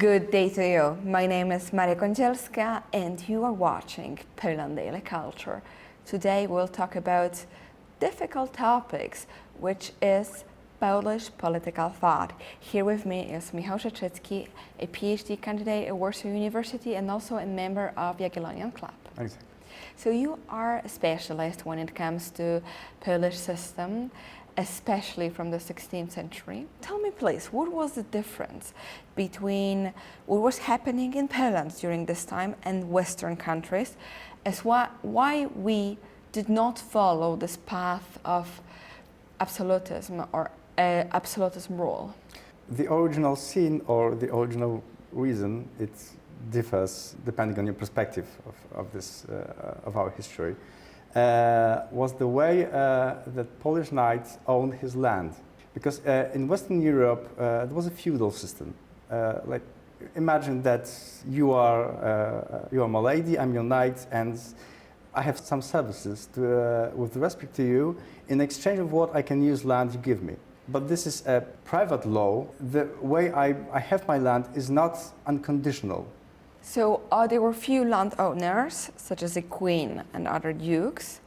Good day to you. My name is Maria Kądzielska and you are watching Poland Daily Culture. Today we'll talk about difficult topics, which is Polish political thought. Here with me is Michał Rzeczycki, a PhD candidate at Warsaw University and also a member of Jagiellonian Club. Thanks. So you are a specialist when it comes to Polish system, especially from the 16th century. Tell me please, what was the difference between what was happening in Poland during this time and Western countries, as why we did not follow this path of absolutism or absolutism rule? The original sin or the original reason, it differs depending on your perspective of our history, was the way that Polish knight owned his land. Because in Western Europe, there was a feudal system. Like, imagine that you are my lady, I'm your knight, and I have some services with respect to you. In exchange of what I can use land you give me. But this is a private law. The way I have my land is not unconditional. So there were few landowners, such as the queen and other dukes,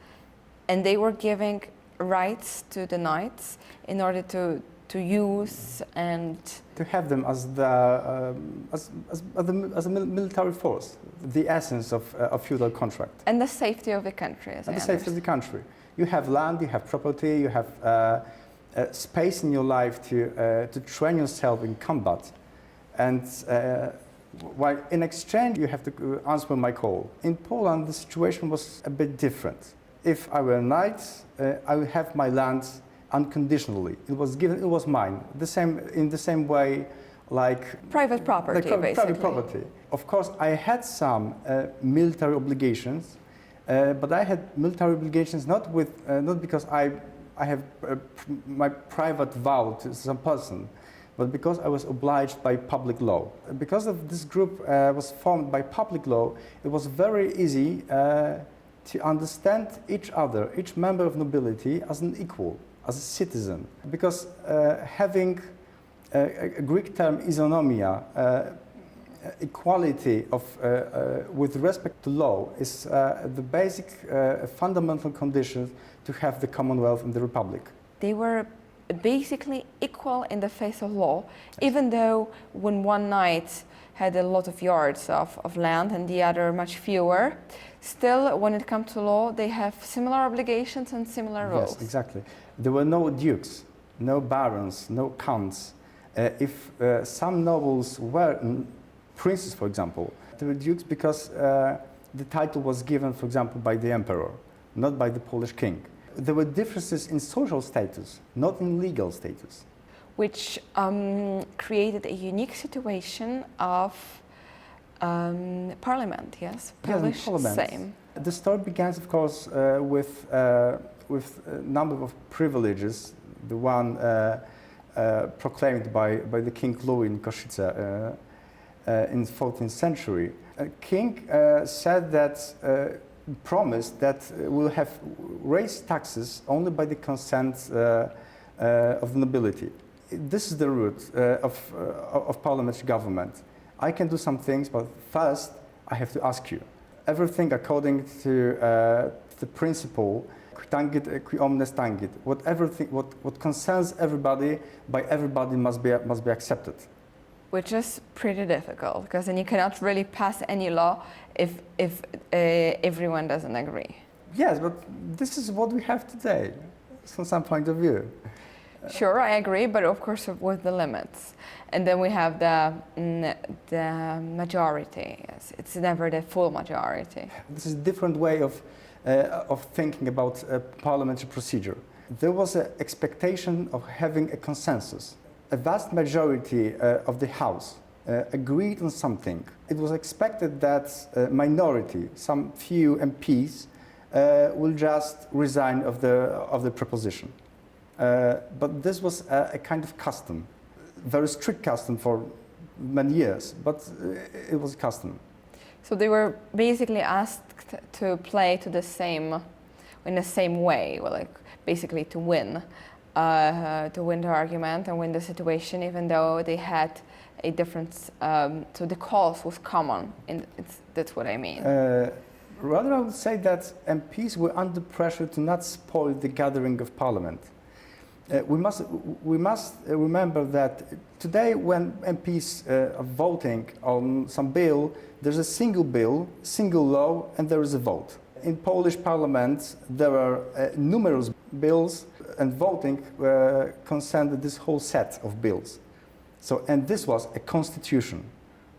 and they were giving rights to the knights in order to use and to have them as a military force, the essence of a feudal contract. And the safety of the country, and the safety of the country. You have land, you have property, you have space in your life to train yourself in combat, and while in exchange you have to answer my call. In Poland, the situation was a bit different. If I were a knight, I would have my land unconditionally. It was given, it was mine. In the same way, like private property, basically. Private property. Of course, I had some military obligations, but I had military obligations not because I have my private vow to some person, but because I was obliged by public law. Because of this group was formed by public law, it was very easy to understand each other, each member of nobility, as an equal, as a citizen. Because having a Greek term isonomia, equality with respect to law, is the basic fundamental condition to have the Commonwealth and the Republic. They were basically equal in the face of law, even though when one knight had a lot of yards of land and the other much fewer, still when it comes to law they have similar obligations and similar rules. Yes, exactly. There were no dukes, no barons, no counts. If some nobles were princes, for example, they were dukes because the title was given, for example, by the emperor, not by the Polish king. There were differences in social status, not in legal status. Which created a unique situation of parliament, yes? Polish, yes, parliament. Same. The story begins, of course, with a number of privileges, the one proclaimed by the King Louis in Košice in the 14th century. A king said that promised that we'll have raised taxes only by the consent of the nobility. This is the root of parliamentary government. I can do some things, but first I have to ask you. Everything according to the principle qui tangit qui omnes tangit. What concerns everybody, by everybody must be accepted. Which is pretty difficult, because then you cannot really pass any law if everyone doesn't agree. Yes, but this is what we have today, from some point of view. Sure, I agree, but of course with the limits. And then we have the majority. Yes, it's never the full majority. This is a different way of thinking about parliamentary procedure. There was an expectation of having a consensus. A vast majority of the House agreed on something. It was expected that a minority, some few MPs, will just resign of the proposition. But this was a kind of custom, very strict custom for many years, but it was a custom. So they were basically asked to play in the same way, well, like basically to win the argument and win the situation, even though they had a difference. So the cause was common, and that's what I mean. Rather, I would say that MPs were under pressure to not spoil the gathering of Parliament. We must remember that today, when MPs are voting on some bill, there's a single bill, single law, and there is a vote. In Polish Parliament, there are numerous bills, and voting concerned this whole set of bills. So, and this was a constitution.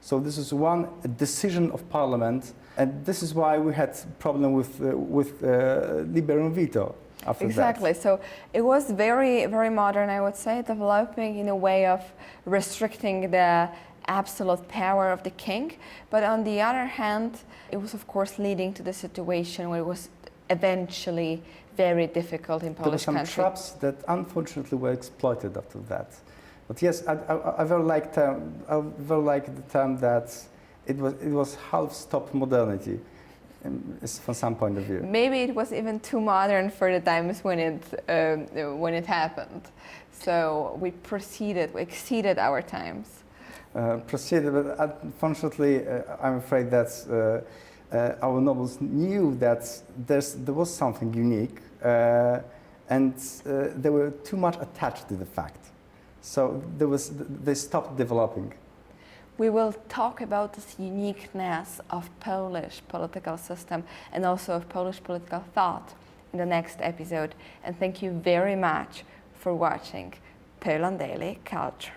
So this is one decision of Parliament, and this is why we had problem with liberum veto after exactly. that. So it was very, very modern, I would say, developing in a way of restricting the absolute power of the king. But on the other hand, it was of course leading to the situation where it was eventually very difficult in Polish country. There were some traps that unfortunately were exploited after that. But yes, I very like the term that it was half-stop modernity, from some point of view. Maybe it was even too modern for the times when it happened. So we exceeded our times. But unfortunately, I'm afraid that our nobles knew that there was something unique, and they were too much attached to the fact. So they stopped developing. We will talk about this uniqueness of Polish political system and also of Polish political thought in the next episode. And thank you very much for watching Poland Daily Culture.